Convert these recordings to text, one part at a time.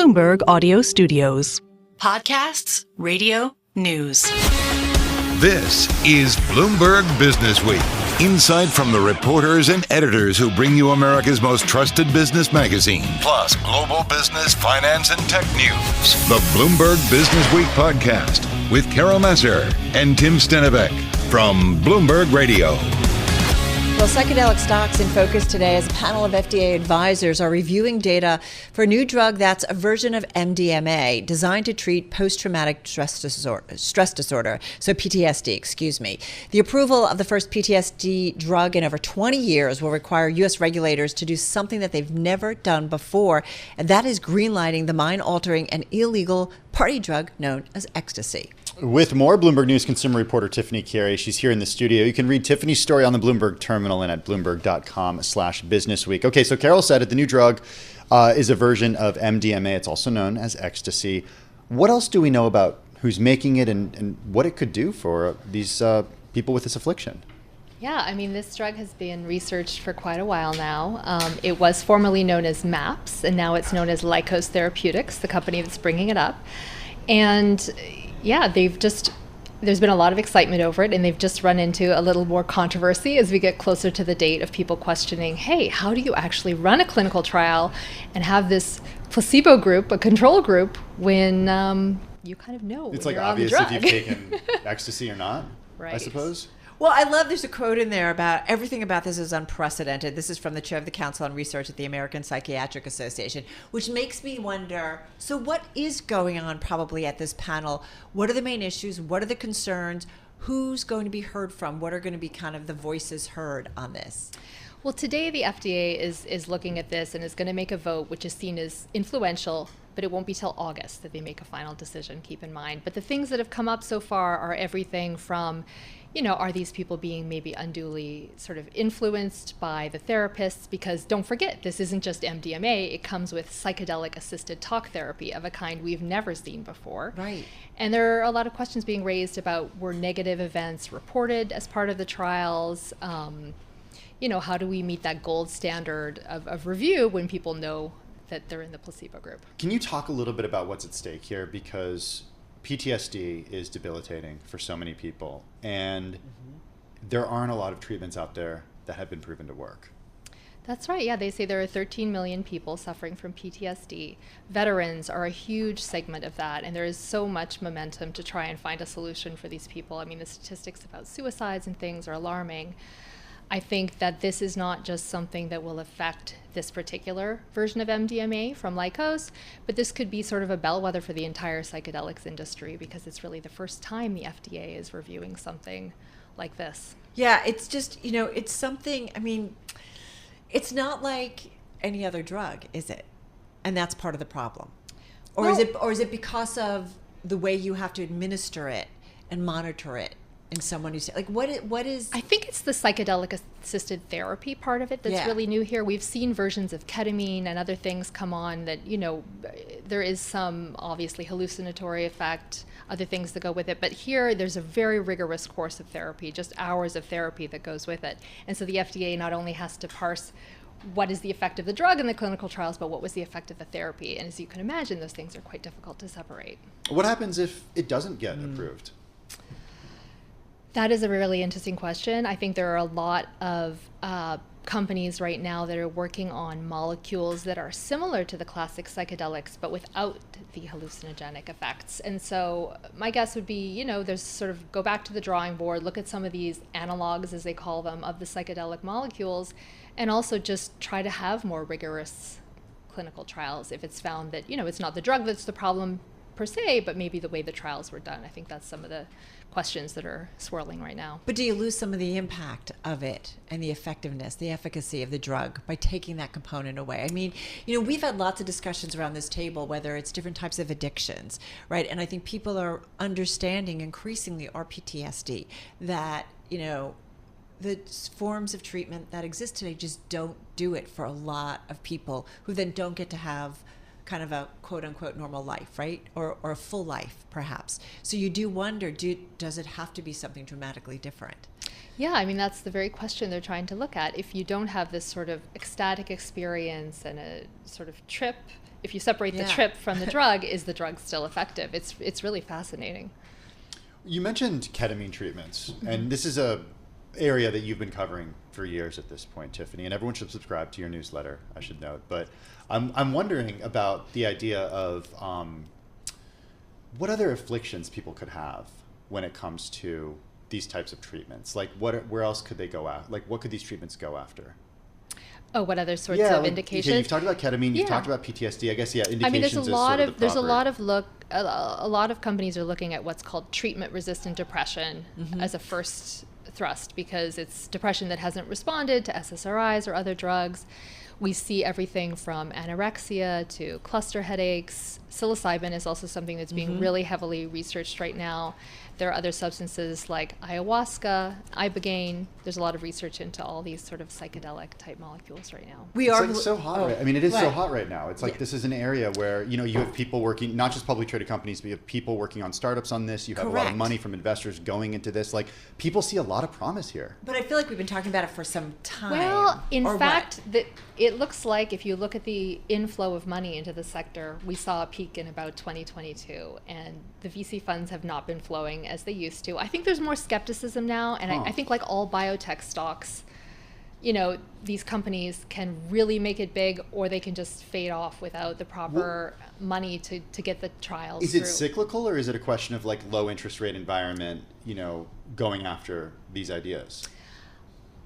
Bloomberg Audio Studios. Podcasts, radio, news. This is Bloomberg Businessweek. Insight from the reporters and editors who bring you America's most trusted business magazine, plus global business, finance, and tech news. The Bloomberg Businessweek podcast with Carol Massar and Tim Stenovec from Bloomberg Radio. Well, psychedelic stocks in focus today as a panel of FDA advisors are reviewing data for a new drug that's a version of MDMA designed to treat post-traumatic stress disorder, so PTSD, excuse me. The approval of the first PTSD drug in over 20 years will require U.S. regulators to do something that they've never done before, and that is greenlighting the mind-altering and illegal party drug known as Ecstasy. With more, Bloomberg News consumer reporter Tiffany Carey. She's here in the studio. You can read Tiffany's story on the Bloomberg terminal and at bloomberg.com/businessweek. Okay, so Carol said it. The new drug is a version of MDMA. It's also known as Ecstasy. What else do we know about who's making it and what it could do for these people with this affliction? Yeah, I mean, this drug has been researched for quite a while now. It was formerly known as MAPS, and now it's known as Lykos Therapeutics, the company that's bringing it up. And yeah, there's been a lot of excitement over it, and they've just run into a little more controversy as we get closer to the date of people questioning, hey, how do you actually run a clinical trial and have this placebo group, a control group, when you kind of know it's when like you're obvious on the if drug. you've taken ecstasy or not, Right. I suppose. Well, I love there's a quote in there about everything about this is unprecedented. This is from the chair of the Council on Research at the American Psychiatric Association, which makes me wonder, so what is going on probably at this panel? What are the main issues? What are the concerns? Who's going to be heard from? What are going to be kind of the voices heard on this? Well, today the FDA is looking at this and is going to make a vote which is seen as influential, but it won't be till August that they make a final decision, keep in mind. But the things that have come up so far are everything from, are these people being maybe unduly sort of influenced by the therapists? Because don't forget, this isn't just MDMA. It comes with psychedelic assisted talk therapy of a kind we've never seen before. Right. And there are a lot of questions being raised about, were negative events reported as part of the trials? How do we meet that gold standard of review when people know that they're in the placebo group? Can you talk a little bit about what's at stake here? Because PTSD is debilitating for so many people, and there aren't a lot of treatments out there that have been proven to work. That's right. Yeah, they say there are 13 million people suffering from PTSD. Veterans are a huge segment of that, and there is so much momentum to try and find a solution for these people. I mean, the statistics about suicides and things are alarming. I think that this is not just something that will affect this particular version of MDMA from Lykos, but this could be sort of a bellwether for the entire psychedelics industry, because it's really the first time the FDA is reviewing something like this. Yeah, it's just, it's something, it's not like any other drug, is it? And that's part of the problem. Or is it because of the way you have to administer it and monitor it? In someone who's like, what is? I think it's the psychedelic assisted therapy part of it that's really new here. We've seen versions of ketamine and other things come on that, there is some obviously hallucinatory effect, other things that go with it. But here there's a very rigorous course of therapy, just hours of therapy that goes with it. And so the FDA not only has to parse what is the effect of the drug in the clinical trials, but what was the effect of the therapy. And as you can imagine, those things are quite difficult to separate. What happens if it doesn't get approved? That is a really interesting question. I think there are a lot of companies right now that are working on molecules that are similar to the classic psychedelics, but without the hallucinogenic effects. And so my guess would be, there's sort of go back to the drawing board, look at some of these analogs, as they call them, of the psychedelic molecules, and also just try to have more rigorous clinical trials if it's found that, it's not the drug that's the problem per se, but maybe the way the trials were done. I think that's some of the questions that are swirling right now. But do you lose some of the impact of it and the effectiveness, the efficacy of the drug by taking that component away? I mean, we've had lots of discussions around this table, whether it's different types of addictions, right? And I think people are understanding increasingly, or PTSD, that, the forms of treatment that exist today just don't do it for a lot of people who then don't get to have kind of a quote-unquote normal life, right? Or a full life, perhaps. So you do wonder, does it have to be something dramatically different? Yeah, I mean, that's the very question they're trying to look at. If you don't have this sort of ecstatic experience and a sort of trip, if you separate the trip from the drug, is the drug still effective? It's really fascinating. You mentioned ketamine treatments, and this is a area that you've been covering for years at this point, Tiffany, and everyone should subscribe to your newsletter, I should note. But I'm wondering about the idea of what other afflictions people could have when it comes to these types of treatments. Like, where else could they go at? Like, what could these treatments go after? Oh, what other sorts of indications? Yeah, you've talked about ketamine. You've talked about PTSD. I guess indications. I mean, there's a lot of companies are looking at what's called treatment-resistant depression as a first thrust, because it's depression that hasn't responded to SSRIs or other drugs. We see everything from anorexia to cluster headaches. Psilocybin is also something that's being really heavily researched right now. There are other substances like ayahuasca, ibogaine. There's a lot of research into all these sort of psychedelic type molecules right now. It's so hot. Right? I mean, it is so hot right now. It's like this is an area where you have people working, not just publicly traded companies, but you have people working on startups on this. You have a lot of money from investors going into this. Like, people see a lot of promise here. But I feel like we've been talking about it for some time. Well, in fact, it looks like if you look at the inflow of money into the sector, we saw a peak in about 2022, and the VC funds have not been flowing as they used to. I think there's more skepticism now, and I think like all biotech stocks, these companies can really make it big, or they can just fade off without the proper money to get the trials through. Is it cyclical, or is it a question of like low interest rate environment, going after these ideas?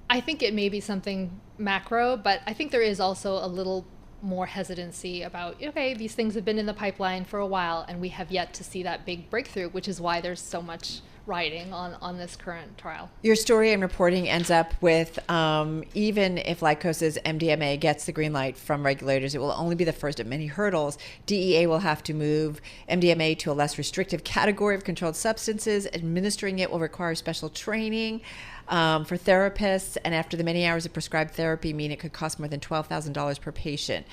I think it may be something macro, but I think there is also a little more hesitancy about, okay, these things have been in the pipeline for a while and we have yet to see that big breakthrough, which is why there's so much riding on this current trial. Your story and reporting ends up with, even if Lykos's MDMA gets the green light from regulators, it will only be the first of many hurdles. DEA will have to move MDMA to a less restrictive category of controlled substances. Administering it will require special training for therapists, and after the many hours of prescribed therapy mean it could cost more than $12,000 per patient.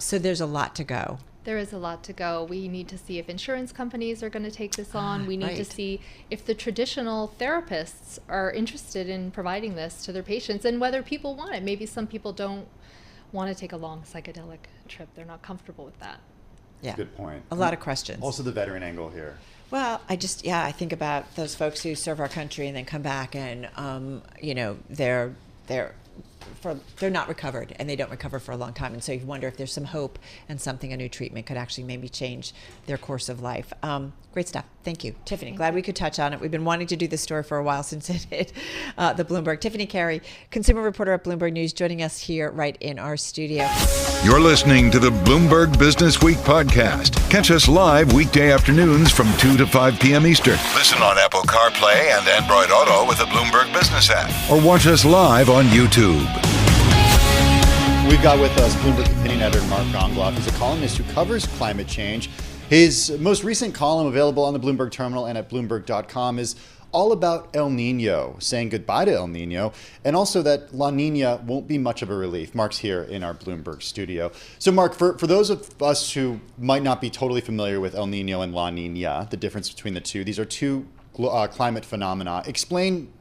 So there's a lot to go. There is a lot to go. We need to see if insurance companies are going to take this on. We need to see if the traditional therapists are interested in providing this to their patients and whether people want it. Maybe some people don't want to take a long psychedelic trip. They're not comfortable with that. Yeah. Good point. A lot of questions. Also the veteran angle here. Well, I think about those folks who serve our country and then come back and, they're not recovered, and they don't recover for a long time. And so you wonder if there's some hope and a new treatment could actually maybe change their course of life. Great stuff. Thank you, Tiffany. Glad we could touch on it. We've been wanting to do this story for a while since it hit the Bloomberg. Tiffany Carey, consumer reporter at Bloomberg News, joining us here right in our studio. You're listening to the Bloomberg Businessweek podcast. Catch us live weekday afternoons from 2 to 5 p.m. Eastern. Listen on Apple CarPlay and Android Auto with the Bloomberg Business app. Or watch us live on YouTube. We've got with us Bloomberg opinion editor Mark Gongloff. He's a columnist who covers climate change. His most recent column, available on the Bloomberg terminal and at Bloomberg.com, is all about El Nino, saying goodbye to El Nino, and also that La Nina won't be much of a relief. Mark's here in our Bloomberg studio. So Mark, for those of us who might not be totally familiar with El Nino and La Nina, the difference between the two, these are two climate phenomena. Explain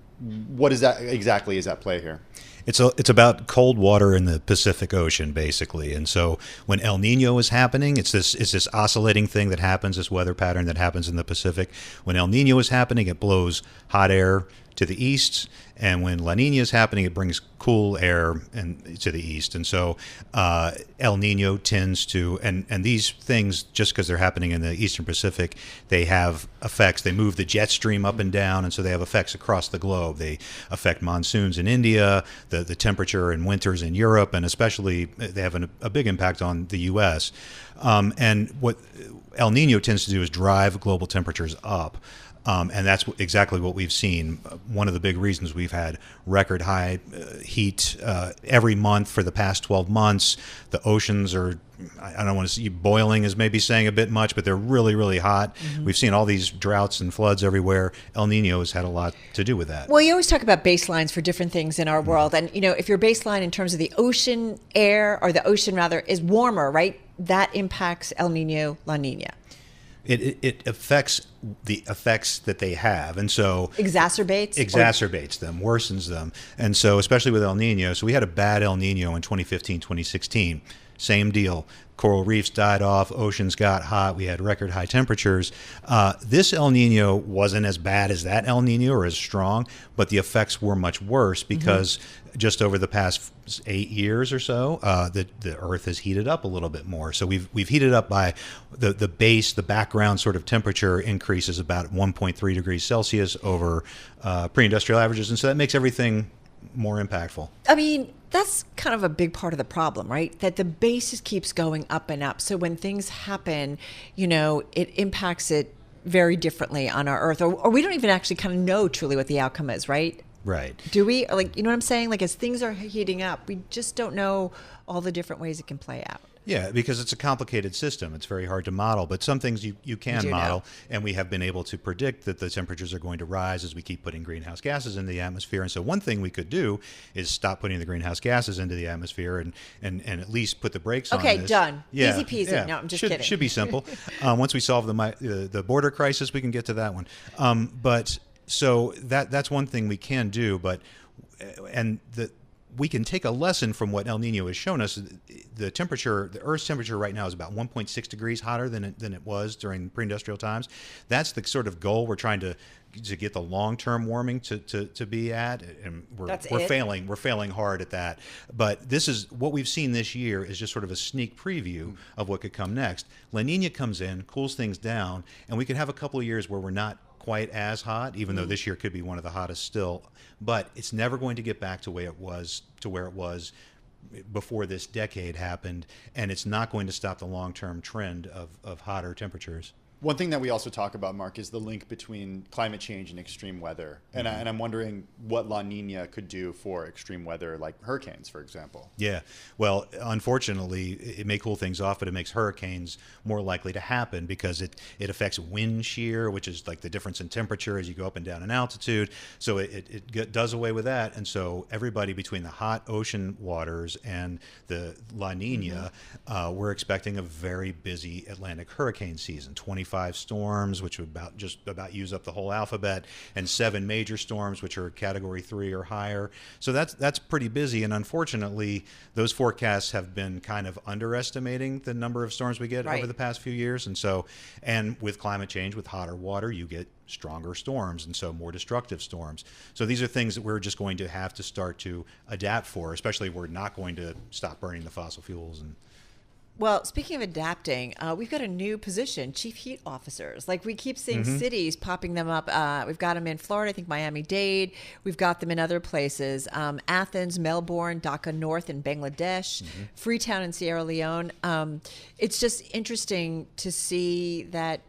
what is that exactly is at play here? It's about cold water in the Pacific Ocean, basically. And so when El Nino is happening, it's this oscillating thing that happens, this weather pattern that happens in the Pacific. When El Nino is happening, it blows hot air to the east, and when La Nina is happening, it brings cool air to the east. And so El Nino tends to, and these things, just because they're happening in the eastern Pacific, they have effects. They move the jet stream up and down, and so they have effects across the globe. They affect monsoons in India, the temperature in winters in Europe, and especially they have a big impact on the U.S. And what El Nino tends to do is drive global temperatures up. And that's exactly what we've seen. One of the big reasons we've had record high heat every month for the past 12 months. The oceans are, I don't want to see boiling is maybe saying a bit much, but they're really, really hot. Mm-hmm. We've seen all these droughts and floods everywhere. El Nino has had a lot to do with that. Well, you always talk about baselines for different things in our world. And, if your baseline in terms of the ocean air, or the ocean rather, is warmer, right? That impacts El Nino, La Nina. it affects the effects that they have, and so exacerbates them, worsens them. And so especially with El Nino, so we had a bad El Nino in 2015, 2016. Same deal. Coral reefs died off. Oceans got hot. We had record high temperatures. This El Nino wasn't as bad as that El Nino or as strong, but the effects were much worse because just over the past 8 years or so, the Earth has heated up a little bit more. So we've heated up by the background sort of temperature increases about 1.3 degrees Celsius over pre-industrial averages, and so that makes everything more impactful. I mean, that's kind of a big part of the problem, right? That the base just keeps going up and up. So when things happen, it impacts it very differently on our Earth, or we don't even actually kind of know truly what the outcome is, right? Right. Do we? Or you know what I'm saying? As things are heating up, we just don't know all the different ways it can play out. Yeah, because it's a complicated system. It's very hard to model, but some things you can model, and we have been able to predict that the temperatures are going to rise as we keep putting greenhouse gases into the atmosphere. And so one thing we could do is stop putting the greenhouse gases into the atmosphere and at least put the brakes on this. Okay, done. Yeah, Easy peasy. yeah. No, I'm just kidding. Should be simple. Once we solve the border crisis, we can get to that one. But so that's one thing we can do, we can take a lesson from what El Nino has shown us. The Earth's temperature right now is about 1.6 degrees hotter than it was during pre-industrial times. That's the sort of goal we're trying to get the long-term warming to be at, and we're failing hard at that. But this is what we've seen this year is just sort of a sneak preview of what could come next. La Nina comes in, cools things down, and we could have a couple of years where we're not quite as hot, even though this year could be one of the hottest still. But it's never going to get back to where it was before this decade happened, and it's not going to stop the long-term trend of hotter temperatures. One thing that we also talk about, Mark, is the link between climate change and extreme weather. And, and I'm wondering what La Nina could do for extreme weather, like hurricanes, for example. Yeah. Well, unfortunately, it may cool things off, but it makes hurricanes more likely to happen because it affects wind shear, which is like the difference in temperature as you go up and down in altitude. So it does away with that. And so everybody between the hot ocean waters and the La Nina, we're expecting a very busy Atlantic hurricane season. 25 storms, which would just about use up the whole alphabet, and 7 major storms, which are Category 3 or higher. So that's pretty busy, and unfortunately, those forecasts have been kind of underestimating the number of storms we get over the past few years. And with climate change, with hotter water, you get stronger storms, and so more destructive storms. So these are things that we're just going to have to start to adapt for, especially if we're not going to stop burning the fossil fuels. Well, speaking of adapting, we've got a new position, chief heat officers. We keep seeing cities popping them up. We've got them in Florida, I think Miami-Dade. We've got them in other places, Athens, Melbourne, Dhaka North in Bangladesh, Freetown in Sierra Leone. It's just interesting to see that.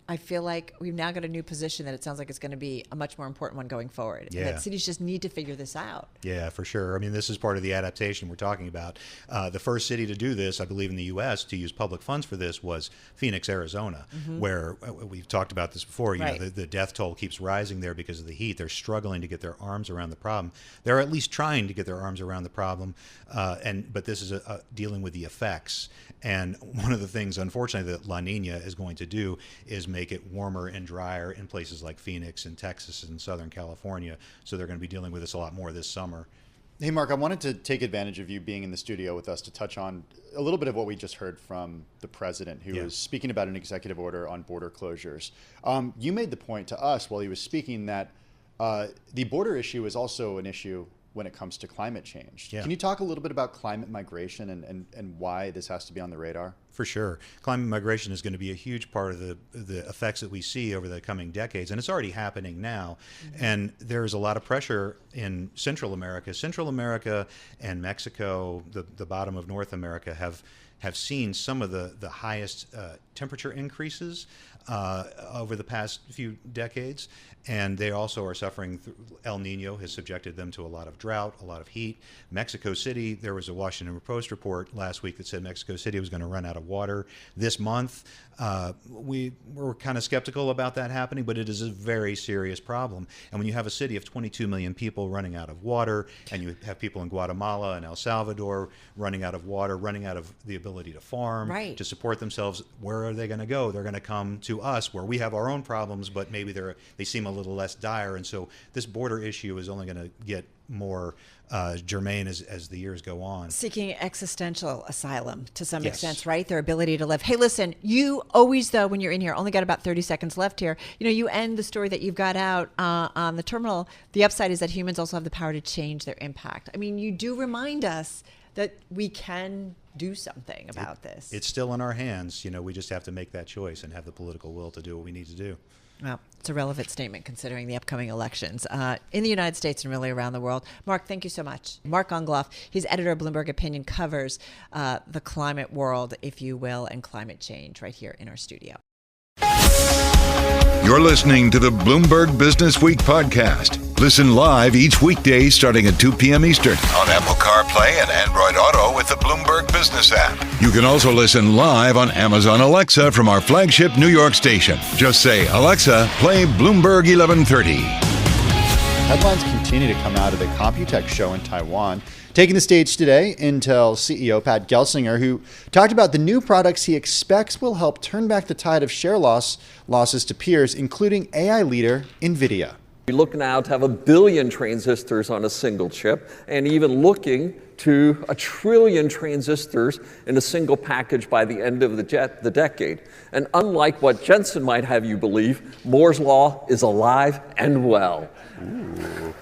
I feel like we've now got a new position that it sounds like it's going to be a much more important one going forward. Yeah. And that cities just need to figure this out. Yeah, for sure. I mean, this is part of the adaptation we're talking about. The first city to do this, I believe in the U.S., to use public funds for this was Phoenix, Arizona, where we've talked about this before. You know, the death toll keeps rising there because of the heat. They're struggling to get their arms around the problem. They're at least trying to get their arms around the problem, but this is dealing with the effects. And one of the things, unfortunately, that La Nina is going to do is make it warmer and drier in places like Phoenix and Texas and Southern California. So they're going to be dealing with this a lot more this summer. Hey, Mark, I wanted to take advantage of you being in the studio with us to touch on a little bit of what we just heard from the president, who was speaking about an executive order on border closures. You made the point to us while he was speaking that the border issue is also an issue when it comes to climate change. Yeah. Can you talk a little bit about climate migration and why this has to be on the radar? For sure. Climate migration is going to be a huge part of the effects that we see over the coming decades, and it's already happening now. And there's a lot of pressure in Central America. Central America and Mexico, the bottom of North America, have seen some of the highest temperature increases over the past few decades, and they also are suffering. El Nino has subjected them to a lot of drought, a lot of heat. Mexico City, there was a Washington Post report last week that said Mexico City was going to run out of of water this month. We were kind of skeptical about that happening, but it is a very serious problem. And when you have a city of 22 million people running out of water, and you have people in Guatemala and El Salvador running out of water, running out of the ability to farm, Right. to support themselves, where are they going to go? They're going to come to us, where we have our own problems, but maybe they seem a little less dire. And so this border issue is only going to get more germane as the years go on. Seeking existential asylum to some Yes. extent, right? Their ability to live. Hey, listen, you always, though, when you're in here, only got about 30 seconds left here. You end the story that you've got out on the terminal. The upside is that humans also have the power to change their impact. I mean, you do remind us that we can do something about this. It's still in our hands. We just have to make that choice and have the political will to do what we need to do. Well, it's a relevant statement considering the upcoming elections in the United States and really around the world. Mark, thank you so much. Mark Ongloff, he's editor of Bloomberg Opinion, covers the climate world, if you will, and climate change right here in our studio. You're listening to the Bloomberg Businessweek podcast. Listen live each weekday starting at 2 p.m. Eastern on Apple CarPlay and Android Auto with the Bloomberg Business app. You can also listen live on Amazon Alexa from our flagship New York station. Just say, Alexa, play Bloomberg 1130. Headlines continue to come out of the Computex show in Taiwan. Taking the stage today, Intel CEO Pat Gelsinger, who talked about the new products he expects will help turn back the tide of share losses to peers, including AI leader NVIDIA. We look now to have 1 billion transistors on a single chip, and even looking to 1 trillion transistors in a single package by the end of the decade. And unlike what Jensen might have you believe, Moore's Law is alive and well. Ooh.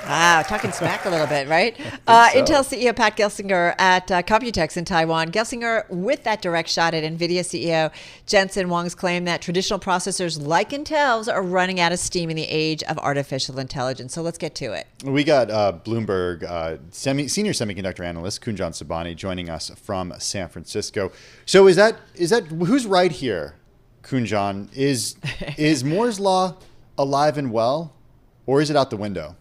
Wow, talking smack a little bit, right? So. Intel CEO Pat Gelsinger at Computex in Taiwan. Gelsinger with that direct shot at NVIDIA CEO Jensen Huang's claim that traditional processors like Intel's are running out of steam in the age of artificial intelligence. So let's get to it. We got Bloomberg senior semiconductor analyst Kunjan Sabani joining us from San Francisco. So is that who's right here, Kunjan? Is Moore's Law alive and well, or is it out the window?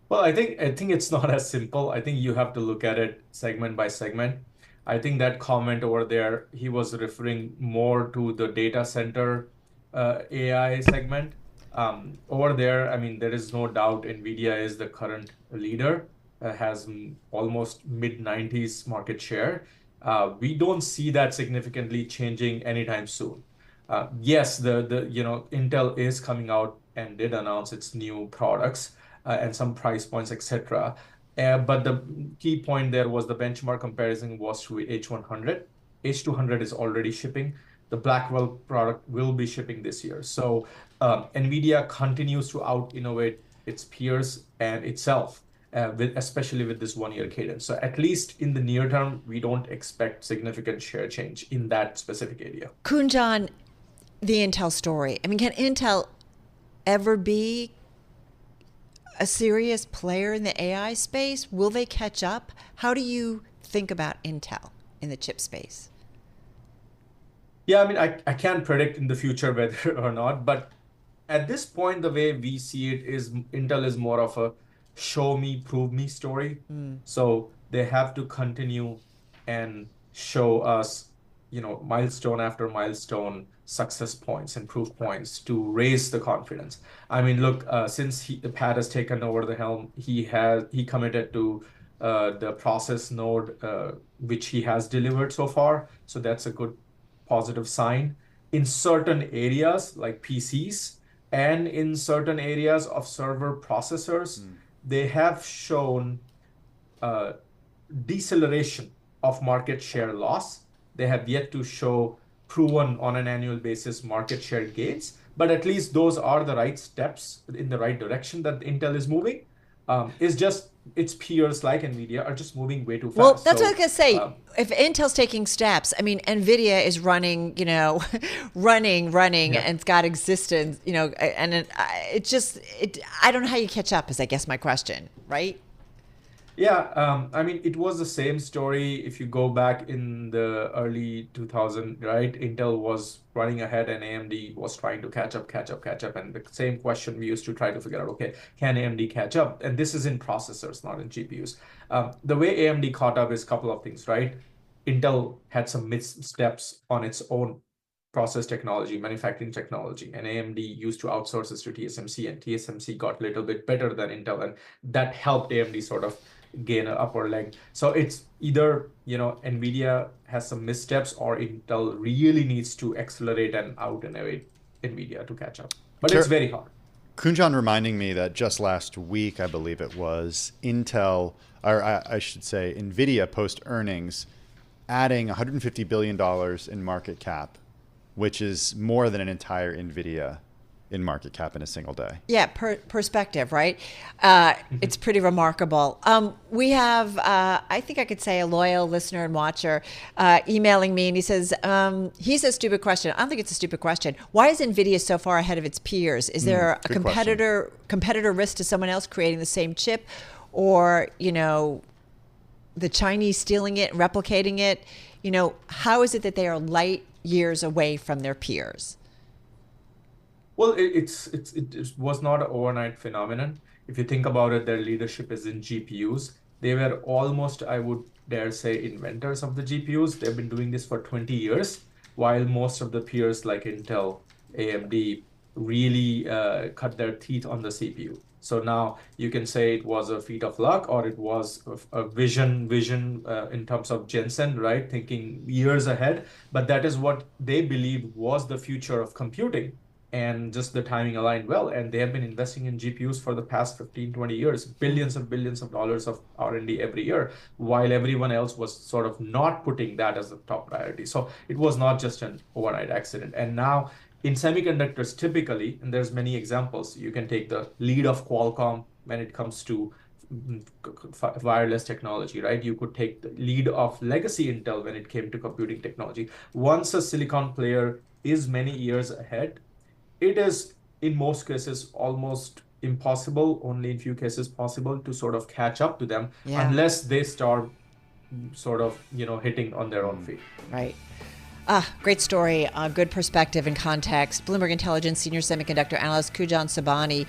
Well, I think it's not as simple. I think you have to look at it segment by segment. I think that comment over there, he was referring more to the data center AI segment. Over there, I mean, there is no doubt NVIDIA is the current leader, has almost mid-90s market share. We don't see that significantly changing anytime soon. Yes, Intel is coming out and did announce its new products. And some price points, etc. But the key point there was the benchmark comparison was to H100. H200 is already shipping. The Blackwell product will be shipping this year. So NVIDIA continues to out-innovate its peers and itself, especially with this one-year cadence. So at least in the near term, we don't expect significant share change in that specific area. Kunjan, the Intel story. I mean, can Intel ever be a serious player in the AI space? Will they catch up? How do you think about Intel in the chip space? Yeah, I mean, I can't predict in the future whether or not, but at this point, the way we see it is Intel is more of a show me, prove me story. So they have to continue and show us, milestone after milestone, success points and proof points to raise the confidence. I mean, look, since Pat has taken over the helm, he committed to the process node, which he has delivered so far. So that's a good positive sign. In certain areas like PCs and in certain areas of server processors, they have shown deceleration of market share loss. They have yet to show proven on an annual basis market share gains, but at least those are the right steps in the right direction that Intel is moving. It's just its peers like NVIDIA are just moving way too fast. Well, that's what I was going to say. If Intel's taking steps, I mean, NVIDIA is running, running, and it's got existence, and I don't know how you catch up is, I guess, my question, right? Yeah, I mean, it was the same story if you go back in the early 2000s, right? Intel was running ahead and AMD was trying to catch up. And the same question we used to try to figure out, okay, can AMD catch up? And this is in processors, not in GPUs. The way AMD caught up is a couple of things, right? Intel had some missteps on its own process technology, manufacturing technology, and AMD used to outsource this to TSMC, and TSMC got a little bit better than Intel, and that helped AMD sort of gain an upper leg. So it's either, NVIDIA has some missteps, or Intel really needs to accelerate and out-innovate NVIDIA to catch up. But it's very hard. Kunjan reminding me that just last week, I believe it was, Intel, or I should say NVIDIA post earnings, adding $150 billion in market cap, which is more than an entire NVIDIA in market cap in a single day. Yeah, perspective, right? It's pretty remarkable. We have, I think I could say, a loyal listener and watcher emailing me, and he says a stupid question. I don't think it's a stupid question. Why is NVIDIA so far ahead of its peers? Is there a competitor risk to someone else creating the same chip, or the Chinese stealing it, replicating it? How is it that they are light years away from their peers? Well, it was not an overnight phenomenon. If you think about it, their leadership is in GPUs. They were almost, I would dare say, inventors of the GPUs. They've been doing this for 20 years, while most of the peers like Intel, AMD really cut their teeth on the CPU. So now you can say it was a feat of luck, or it was a vision in terms of Jensen, right? Thinking years ahead. But that is what they believed was the future of computing. And just the timing aligned well. And they have been investing in GPUs for the past 15, 20 years, billions and billions of dollars of R&D every year, while everyone else was sort of not putting that as a top priority. So it was not just an overnight accident. And now in semiconductors, typically, and there's many examples, you can take the lead of Qualcomm when it comes to wireless technology, right? You could take the lead of legacy Intel when it came to computing technology. Once a silicon player is many years ahead, it is, in most cases, almost impossible, only in few cases possible, to sort of catch up to them unless they start sort of, hitting on their own feet. Right. Great story. Good perspective and context. Bloomberg Intelligence Senior Semiconductor Analyst Kunjan Sobhani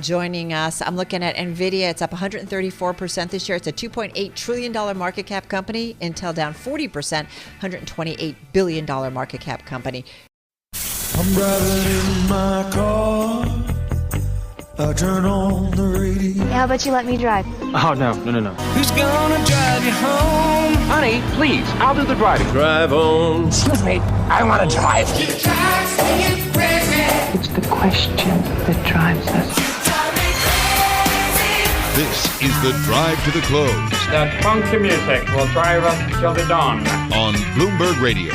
joining us. I'm looking at NVIDIA. It's up 134% this year. It's a $2.8 trillion market cap company. Intel down 40%, $128 billion market cap company. I'm driving in my car. I turn on the radio. How about you let me drive? Oh, no. Who's gonna drive you home? Honey, please, I'll do the driving. Drive on. Excuse me, I want to drive. It drives me crazy. It's the question that drives us. This is the Drive to the Close That funky music will drive us till the dawn. on Bloomberg Radio.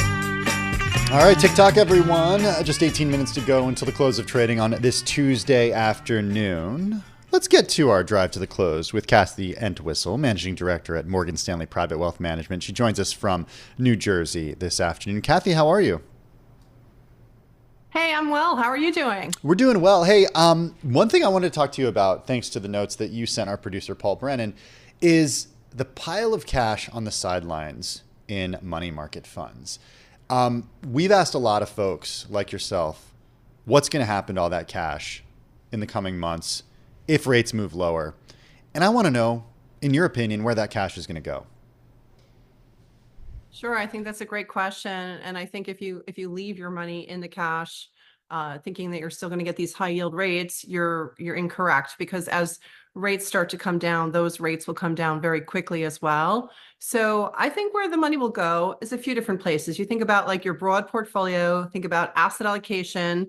All right, TikTok, everyone. Just 18 minutes to go until the close of trading on this Tuesday afternoon. Let's get to our drive to the close with Kathy Entwistle, Managing Director at Morgan Stanley Private Wealth Management. She joins us from New Jersey this afternoon. Kathy, how are you? Hey, I'm well. How are you doing? We're doing well. Hey, one thing I wanted to talk to you about, thanks to the notes that you sent our producer, Paul Brennan, is the pile of cash on the sidelines in money market funds. We've asked a lot of folks like yourself, what's going to happen to all that cash in the coming months if rates move lower? And I want to know, in your opinion, where that cash is going to go. Sure, I think that's a great question. And I think if you leave your money in the cash, thinking that you're still going to get these high yield rates, you're incorrect, because as rates start to come down, those rates will come down very quickly as well. So I think where the money will go is a few different places. You think about like your broad portfolio, think about asset allocation.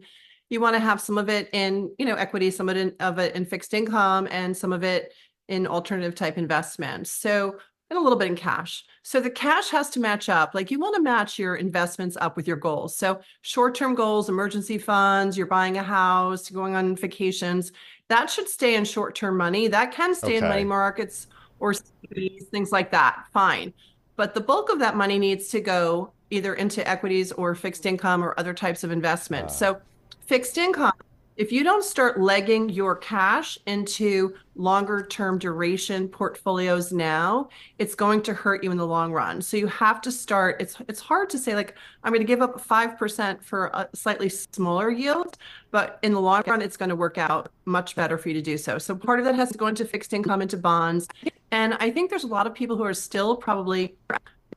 You want to have some of it in, equity, some of it in fixed income, and some of it in alternative type investments. So, and a little bit in cash. So the cash has to match up. Like you want to match your investments up with your goals. So short-term goals, emergency funds, you're buying a house, going on vacations, that should stay in short-term money. That can stay in money markets or things like that. Fine. But the bulk of that money needs to go either into equities or fixed income or other types of investments. So fixed income, if you don't start legging your cash into longer term duration portfolios now, it's going to hurt you in the long run. So you have to start, it's hard to say like, I'm going to give up 5% for a slightly smaller yield, but in the long run, it's going to work out much better for you to do so. So part of that has to go into fixed income, into bonds. And I think there's a lot of people who are still probably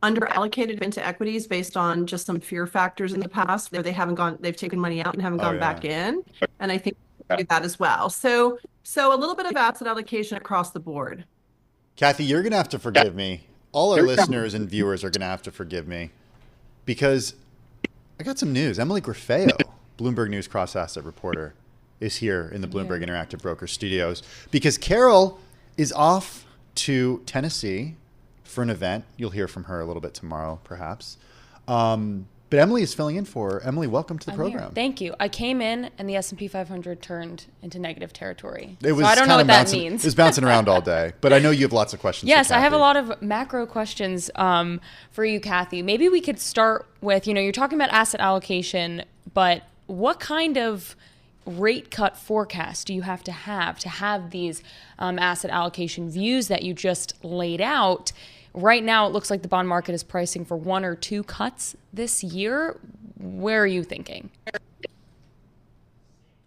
under allocated into equities based on just some fear factors in the past where they've taken money out and haven't gone back in. And I think we do that as well. So a little bit of asset allocation across the board. Kathy, you're going to have to forgive me. All our listeners and viewers are going to have to forgive me because I got some news. Emily Graffeo, Bloomberg News cross-asset reporter, is here in the Bloomberg Interactive Broker studios because Carol is off to Tennessee for an event. You'll hear from her a little bit tomorrow, perhaps. But Emily is filling in for her. Emily, welcome to the program. Here. Thank you. I came in and the S&P 500 turned into negative territory. It was so I don't know what that means. It was bouncing around all day. But I know you have lots of questions. Yes, I have a lot of macro questions for you, Kathy. Maybe we could start with, you're talking about asset allocation, but what kind of rate cut forecast do you have these asset allocation views that you just laid out? Right now, it looks like the bond market is pricing for 1 or 2 cuts this year. Where are you thinking?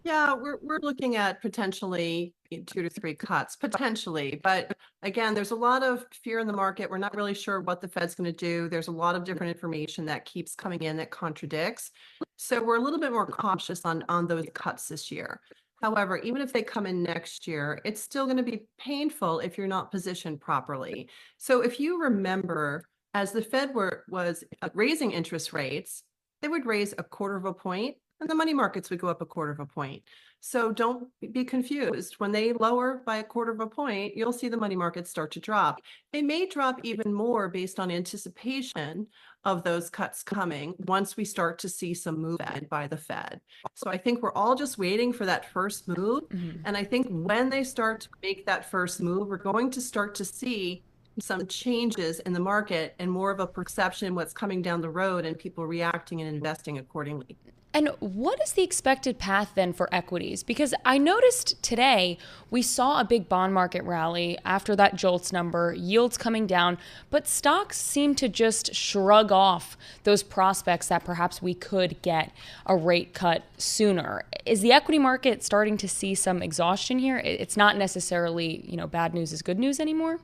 Yeah, we're looking at potentially 2 to 3 cuts, potentially. But again, there's a lot of fear in the market. We're not really sure what the Fed's going to do. There's a lot of different information that keeps coming in that contradicts. So we're a little bit more cautious on those cuts this year. However, even if they come in next year, it's still going to be painful if you're not positioned properly. So if you remember, as the Fed was raising interest rates, they would raise 1/4 point and the money markets would go up 1/4 point. So don't be confused. When they lower by 1/4 point, you'll see the money markets start to drop. They may drop even more based on anticipation of those cuts coming once we start to see some movement by the Fed. So I think we're all just waiting for that first move. And I think when they start to make that first move, we're going to start to see some changes in the market and more of a perception what's coming down the road and people reacting and investing accordingly. And what is the expected path then for equities? Because I noticed today we saw a big bond market rally after that JOLTS number, yields coming down, but stocks seem to just shrug off those prospects that perhaps we could get a rate cut sooner. Is the equity market starting to see some exhaustion here? It's not necessarily, bad news is good news anymore?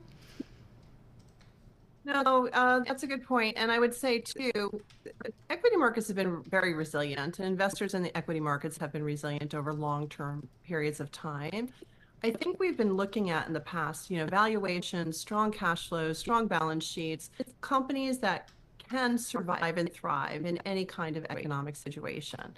No, that's a good point. And I would say, too, equity markets have been very resilient, and investors in the equity markets have been resilient over long-term periods of time. I think we've been looking at in the past, valuations, strong cash flows, strong balance sheets, companies that can survive and thrive in any kind of economic situation.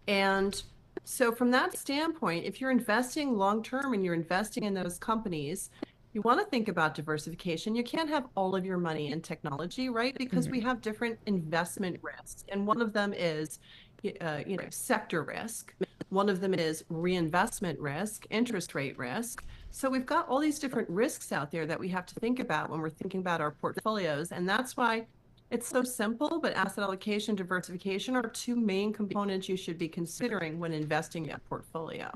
And so from that standpoint, if you're investing long-term and you're investing in those companies, you want to think about diversification. You can't have all of your money in technology, right? Because we have different investment risks. And one of them is, sector risk. One of them is reinvestment risk, interest rate risk. So we've got all these different risks out there that we have to think about when we're thinking about our portfolios. And that's why it's so simple, but asset allocation, diversification are 2 main components you should be considering when investing in a portfolio.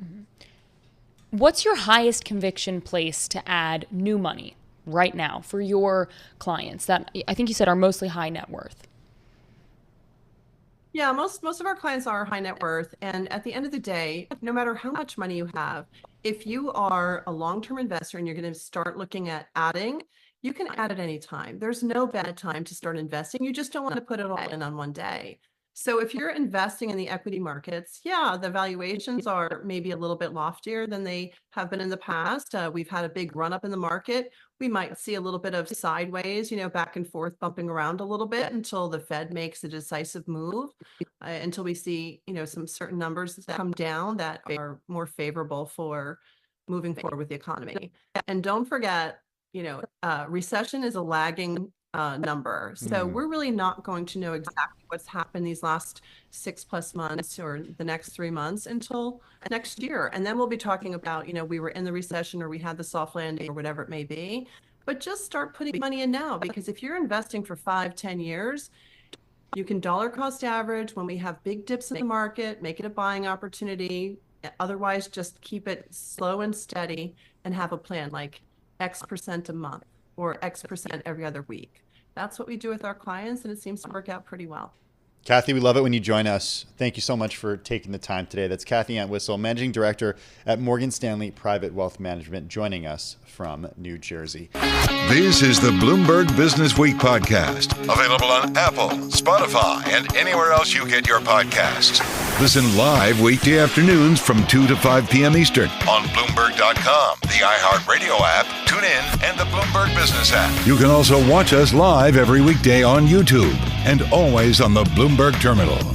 What's your highest conviction place to add new money right now for your clients that I think you said are mostly high net worth? Yeah, most of our clients are high net worth. And at the end of the day, no matter how much money you have, if you are a long-term investor and you're going to start looking at adding, you can add at any time. There's no bad time to start investing. You just don't want to put it all in on one day. So if you're investing in the equity markets, the valuations are maybe a little bit loftier than they have been in the past. We've had a big run up in the market. We might see a little bit of sideways, back and forth bumping around a little bit until the Fed makes a decisive move, until we see, some certain numbers that come down that are more favorable for moving forward with the economy. And don't forget, recession is a lagging number. So we're really not going to know exactly what's happened these last 6+ months or the next 3 months until next year. And then we'll be talking about, we were in the recession or we had the soft landing or whatever it may be. But just start putting money in now, because if you're investing for 5-10 years, you can dollar cost average when we have big dips in the market, make it a buying opportunity. Otherwise, just keep it slow and steady and have a plan like X% a month or X% every other week. That's what we do with our clients, and it seems to work out pretty well. Kathy, we love it when you join us. Thank you so much for taking the time today. That's Kathy Entwistle, Managing Director at Morgan Stanley Private Wealth Management, joining us from New Jersey. This is the Bloomberg Businessweek podcast, available on Apple, Spotify, and anywhere else you get your podcasts. Listen live weekday afternoons from 2 to 5 p.m. Eastern on Bloomberg.com, the iHeartRadio app, TuneIn, and the Bloomberg Business app. You can also watch us live every weekday on YouTube and always on the Bloomberg Terminal.